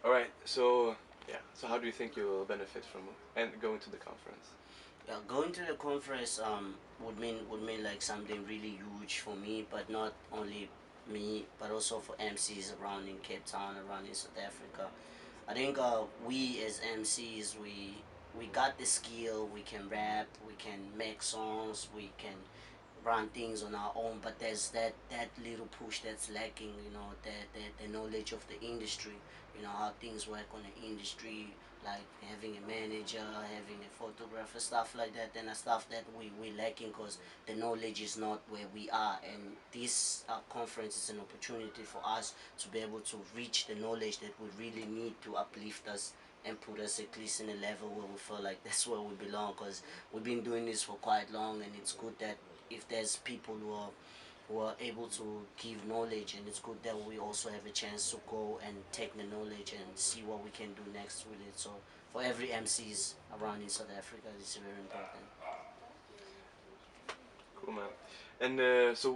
All right. So yeah. So how do you think you will benefit from and going to the conference? Yeah, going to the conference would mean like something really huge for me, but not only me, but also for MCs around in Cape Town, around in South Africa. I think we as MCs we got the skill. We can rap, we can make songs, we can run things on our own. But there's that little push that's lacking. You know, the knowledge of the industry. You know how things work on the industry, like having a manager, having a photographer, stuff like that, and stuff that we lacking because the knowledge is not where we are. And this conference is an opportunity for us to be able to reach the knowledge that we really need to uplift us and put us at least in a level where we feel like that's where we belong, because we've been doing this for quite long, and it's good that if there's people who are able to give knowledge, and it's good that we also have a chance to go and take the knowledge and see what we can do next with it. So for every MCs around in South Africa, it's very important. Cool, man. And so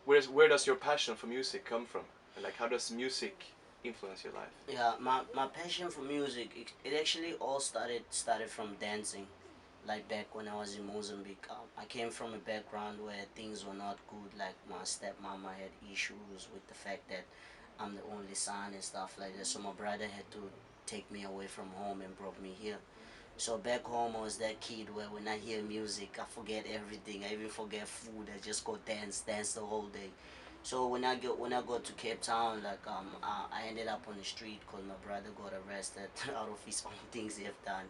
where does your passion for music come from? And like, how does music influence your life? Yeah, my passion for music, it actually all started from dancing. Like back when I was in Mozambique, I came from a background where things were not good. Like my stepmama had issues with the fact that I'm the only son and stuff like that. So my brother had to take me away from home and brought me here. So back home, I was that kid where when I hear music, I forget everything. I even forget food. I just go dance the whole day. So when I got to Cape Town, like I ended up on the street because my brother got arrested out of his own things he have done.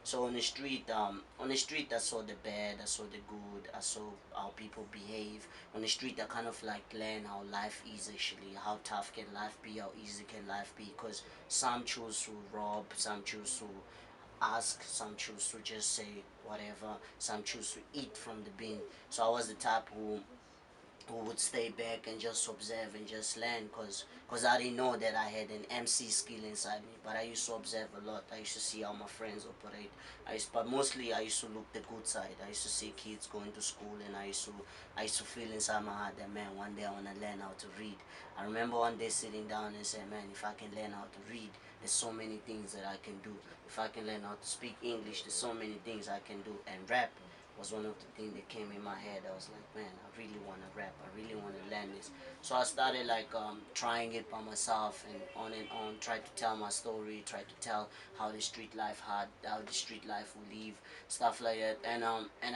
So on the street, I saw the bad, I saw the good, I saw how people behave. On the street, I kind of like learn how life is actually, how tough can life be, how easy can life be. Because some choose to rob, some choose to ask, some choose to just say whatever, some choose to eat from the bin. So I was the type who would stay back and just observe and just learn, cause I didn't know that I had an MC skill inside me, but I used to observe a lot. I used to see how my friends operate. But mostly I used to look the good side. I used to see kids going to school, and I used to feel inside my heart that, man, one day I want to learn how to read. I remember one day sitting down and saying, man, if I can learn how to read, there's so many things that I can do. If I can learn how to speak English, there's so many things I can do. And rap was one of the things that came in my head. I was like, man, I really want to rap. I really want to learn this. So I started like trying it by myself, and on, tried to tell my story, tried to tell how the street life had, how the street life would live, stuff like that. And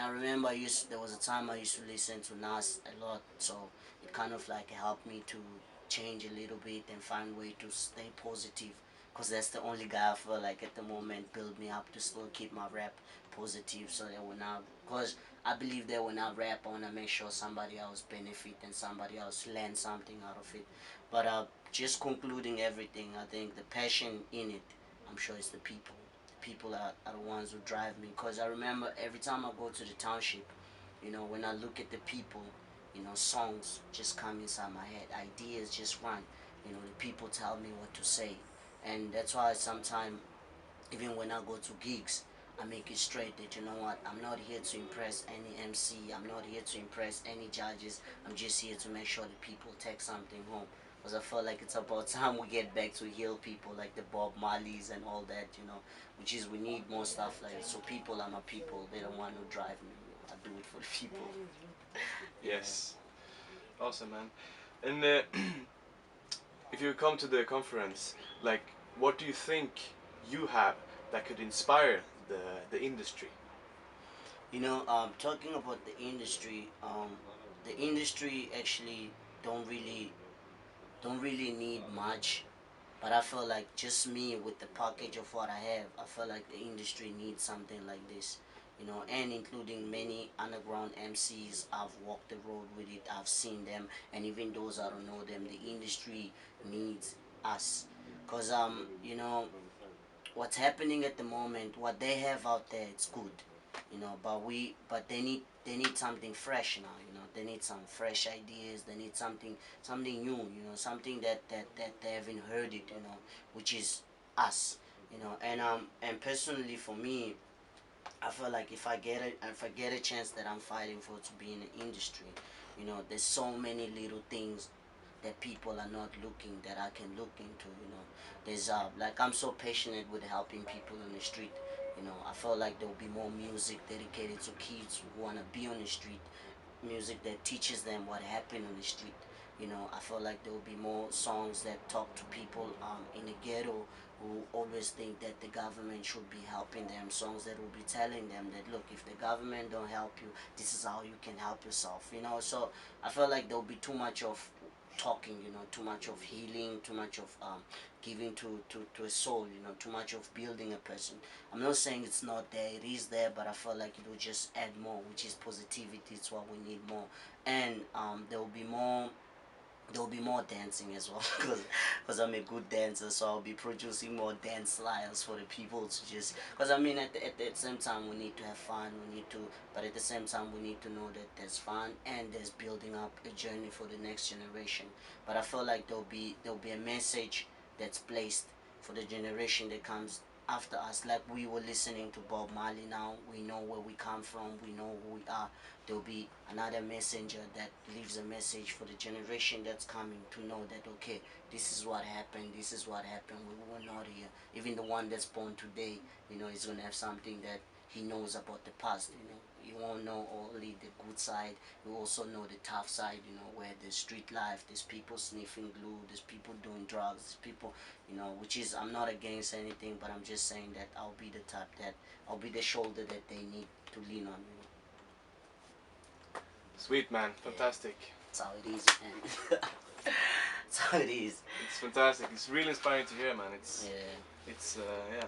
I remember there was a time I used to listen to Nas a lot, so it kind of like helped me to change a little bit and find way to stay positive, because that's the only guy I feel like at the moment build me up to still keep my rap positive, so that when I, because I believe that when I rap, I want to make sure somebody else benefit and somebody else learn something out of it. But just concluding everything, I think the passion in it, I'm sure it's the people. The people are the ones who drive me, because I remember every time I go to the township, when I look at the people, songs just come inside my head, ideas just run. The people tell me what to say, and that's why sometimes even when I go to gigs, I make it straight that, you know what, I'm not here to impress any MC, I'm not here to impress any judges, I'm just here to make sure that people take something home. Because I feel like it's about time we get back to heal people like the Bob Marleys and all that, which is we need more stuff like that. So people are my people, they're the one who drive me. I do it for the people. Yeah. Yes. Awesome, man. And if you come to the conference, like, what do you think you have that could inspire the industry? Talking about the industry actually don't really don't really need much, but I feel like just me with the package of what I have, I feel like the industry needs something like this. And including many underground MCs, I've walked the road with it, I've seen them, and even those I don't know them, the industry needs us. Because, what's happening at the moment, what they have out there, it's good, but they need something fresh now. They need some fresh ideas. They need something new. Something that they haven't heard it. Which is us. And personally for me, I feel like if I get a chance that I'm fighting for to be in the industry, there's so many little things that people are not looking, that I can look into. You know, there's like, I'm so passionate with helping people on the street. You know, I feel like there will be more music dedicated to kids who want to be on the street, music that teaches them what happened on the street. You know, I feel like there will be more songs that talk to people in the ghetto who always think that the government should be helping them. Songs that will be telling them that, look, if the government don't help you, this is how you can help yourself. You know, so I feel like there will be too much of talking. You know, too much of healing, too much of giving to a soul. You know, too much of building a person. I'm not saying it's not there, it is there, but I feel like it will just add more, which is positivity. It's what we need more. And there will be more dancing as well, because I'm a good dancer, so I'll be producing more dance styles for the people to just, because I mean, at the same time we need to have fun, we need to, but at the same time we need to know that there's fun and there's building up a journey for the next generation. But I feel like there'll be a message that's placed for the generation that comes after us. Like, we were listening to Bob Marley, now we know where we come from, we know who we are. There'll be another messenger that leaves a message for the generation that's coming to know that, okay, this is what happened, this is what happened, we were not here. Even the one that's born today, you know, is going to have something that he knows about the past. You know, you won't know only the good side, you also know the tough side, you know, where there's street life, there's people sniffing glue, there's people doing drugs, there's people, you know, which is, I'm not against anything, but I'm just saying that I'll be the type that, I'll be the shoulder that they need to lean on, you know. Sweet, man. Yeah. Fantastic. That's how it is, man. That's how it is. It's fantastic. It's really inspiring to hear, man. It's Yeah. it's yeah.